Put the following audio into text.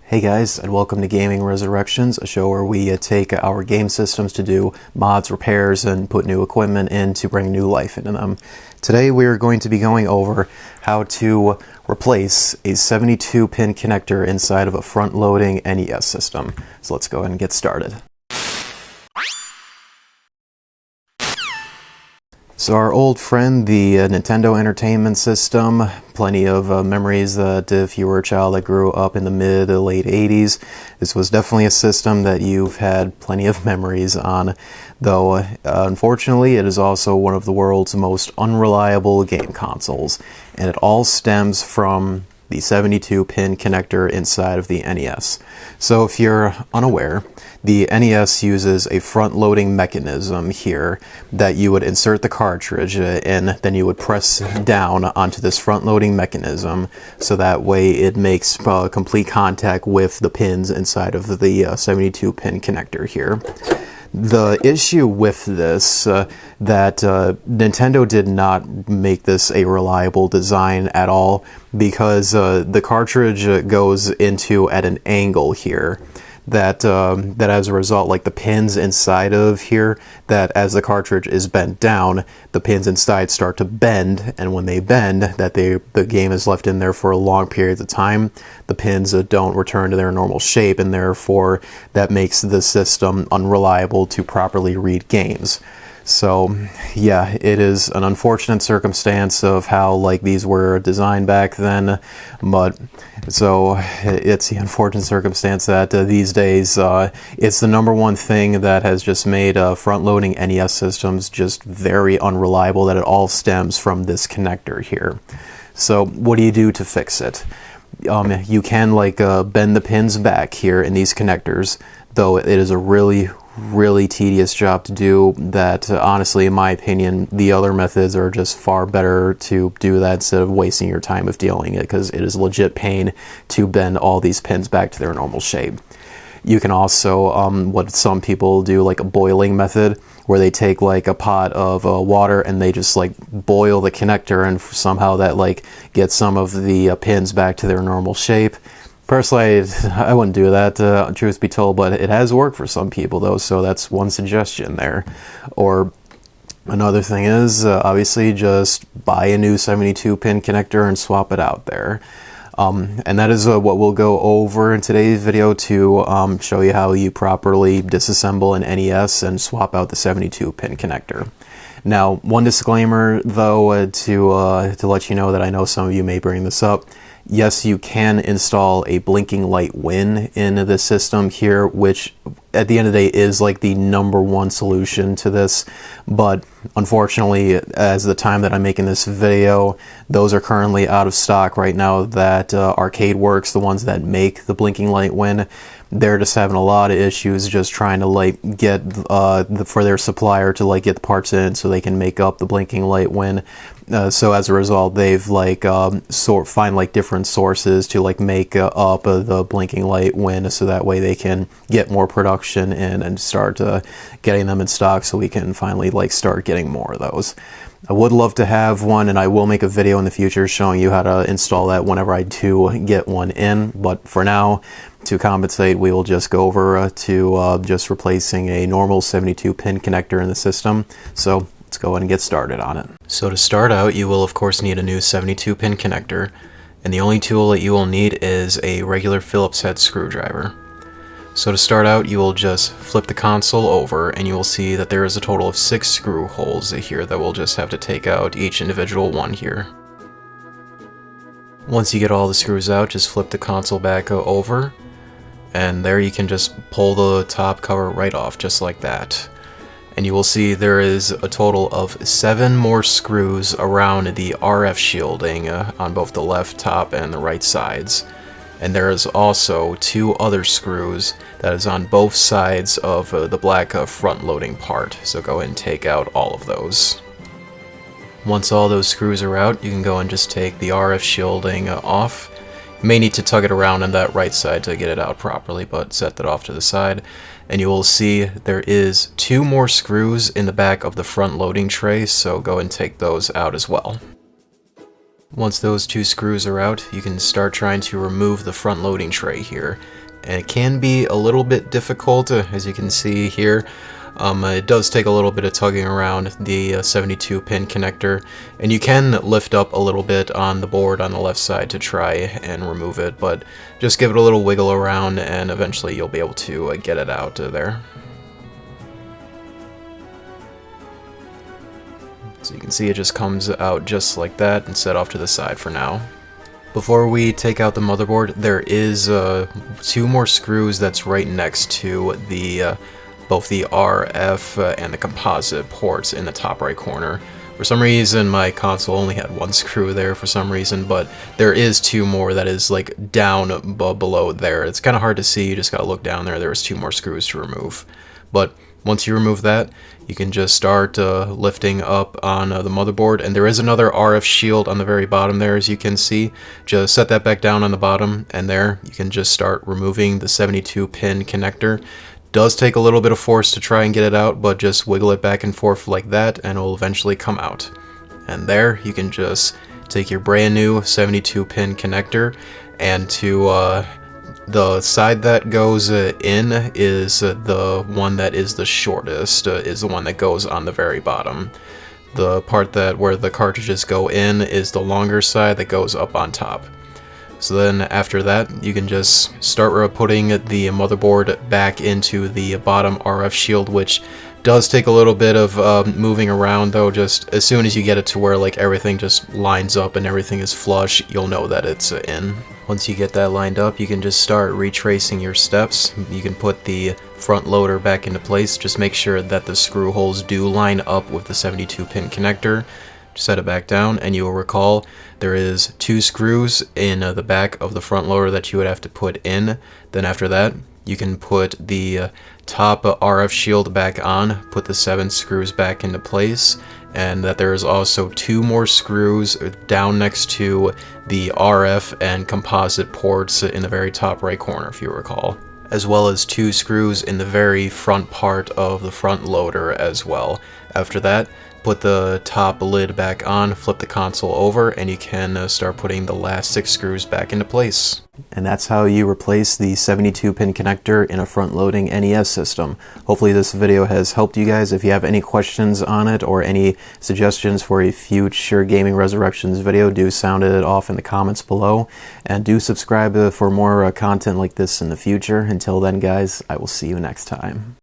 Hey guys, and welcome to Gaming Resurrections, a show where we take our game systems to do mods, repairs, and put new equipment in to bring new life into them. Today we are going to be going over how to replace a 72-pin connector inside of a front-loading NES system. So let's go ahead and get started. So our old friend, the Nintendo Entertainment System, plenty of memories that if you were a child that grew up in the mid to late 80s, this was definitely a system that you've had plenty of memories on, though unfortunately it is also one of the world's most unreliable game consoles, and it all stems from the 72-pin connector inside of the NES. So if you're unaware, the NES uses a front-loading mechanism here that you would insert the cartridge in, then you would press down onto this front-loading mechanism, so that way it makes complete contact with the pins inside of the 72-pin connector here. The issue with this, that Nintendo did not make this a reliable design at all, because the cartridge goes into at an angle here. That as a result, like the pins inside of here, that as the cartridge is bent down, the pins inside start to bend, and when they bend, the game is left in there for long periods of time. The pins don't return to their normal shape, and therefore that makes the system unreliable to properly read games. So yeah, it is an unfortunate circumstance of how like these were designed back then, but so it's the unfortunate circumstance that these days it's the number one thing that has just made front-loading NES systems just very unreliable, that it all stems from this connector here. So what do you do to fix it? You can like bend the pins back here in these connectors, though it is a really tedious job to do that. Honestly, in my opinion, the other methods are just far better to do that instead of wasting your time of dealing it, because it is legit pain to bend all these pins back to their normal shape. You can also, what some people do, like a boiling method, where they take like a pot of water and they just like boil the connector, and somehow that like gets some of the pins back to their normal shape. Personally, I wouldn't do that, truth be told, but it has worked for some people though, so that's one suggestion there. Or another thing is, obviously, just buy a new 72-pin connector and swap it out there. And that is what we'll go over in today's video to show you how you properly disassemble an NES and swap out the 72-pin connector. Now, one disclaimer though, to let you know that I know some of you may bring this up. Yes, you can install a blinking light win in the system here, which at the end of the day is like the number one solution to this, but unfortunately, as the time that I'm making this video, those are currently out of stock right now. That Arcade Works, the ones that make the blinking light win, they're just having a lot of issues just trying to like get for their supplier to like get the parts in so they can make up the blinking light win. So as a result, they've like find like different sources to like make up the blinking light win, so that way they can get more production in and start getting them in stock, so we can finally like start getting more of those. I would love to have one, and I will make a video in the future showing you how to install that whenever I do get one in, but for now, to compensate, we will just go over to just replacing a normal 72-pin connector in the system. So let's go ahead and get started on it. So to start out, you will of course need a new 72-pin connector, and the only tool that you will need is a regular Phillips head screwdriver. So to start out, you will just flip the console over, and you will see that there is a total of 6 screw holes here that we'll just have to take out each individual one here. Once you get all the screws out, just flip the console back over, and there you can just pull the top cover right off, just like that. And you will see there is a total of 7 more screws around the RF shielding on both the left top and the right sides. And there is also 2 other screws that is on both sides of the black front-loading part, so go ahead and take out all of those. Once all those screws are out, you can go and just take the RF shielding off. You may need to tug it around on that right side to get it out properly, but set that off to the side. And you will see there is 2 more screws in the back of the front loading tray, so go and take those out as well. Once those two screws are out, you can start trying to remove the front loading tray here. And it can be a little bit difficult, as you can see here. It does take a little bit of tugging around the 72 pin connector, and you can lift up a little bit on the board on the left side to try and remove it, but just give it a little wiggle around and eventually you'll be able to get it out there. So you can see it just comes out just like that and set off to the side for now. Before we take out the motherboard, there is two more screws that's right next to the both the RF and the composite ports in the top right corner. For some reason my console only had one screw there for some reason, but there is two more that is like down below there. It's kind of hard to see, you just gotta look down there. There's two more screws to remove. But once you remove that, you can just start lifting up on the motherboard, and there is another RF shield on the very bottom there, as you can see. Just set that back down on the bottom, and there you can just start removing the 72 pin connector. Does take a little bit of force to try and get it out, but just wiggle it back and forth like that and it will eventually come out. And there you can just take your brand new 72 pin connector, and to the side that goes in is the one that is the shortest, is the one that goes on the very bottom. The part that where the cartridges go in is the longer side that goes up on top. So then after that, you can just start putting the motherboard back into the bottom RF shield, which does take a little bit of moving around though. Just as soon as you get it to where like everything just lines up and everything is flush, you'll know that it's in. Once you get that lined up, you can just start retracing your steps. You can put the front loader back into place. Just make sure that the screw holes do line up with the 72 pin connector. Set it back down, and you will recall there is two screws in the back of the front loader that you would have to put in. Then after that, you can put the top RF shield back on, put the 7 screws back into place, and that there is also 2 more screws down next to the RF and composite ports in the very top right corner, if you recall, as well as 2 screws in the very front part of the front loader as well. After that, put the top lid back on, flip the console over, and you can start putting the last 6 screws back into place. And that's how you replace the 72 pin connector in a front-loading NES system. Hopefully this video has helped you guys. If you have any questions on it or any suggestions for a future Gaming Resurrections video, do sound it off in the comments below. And do subscribe for more content like this in the future. Until then guys, I will see you next time.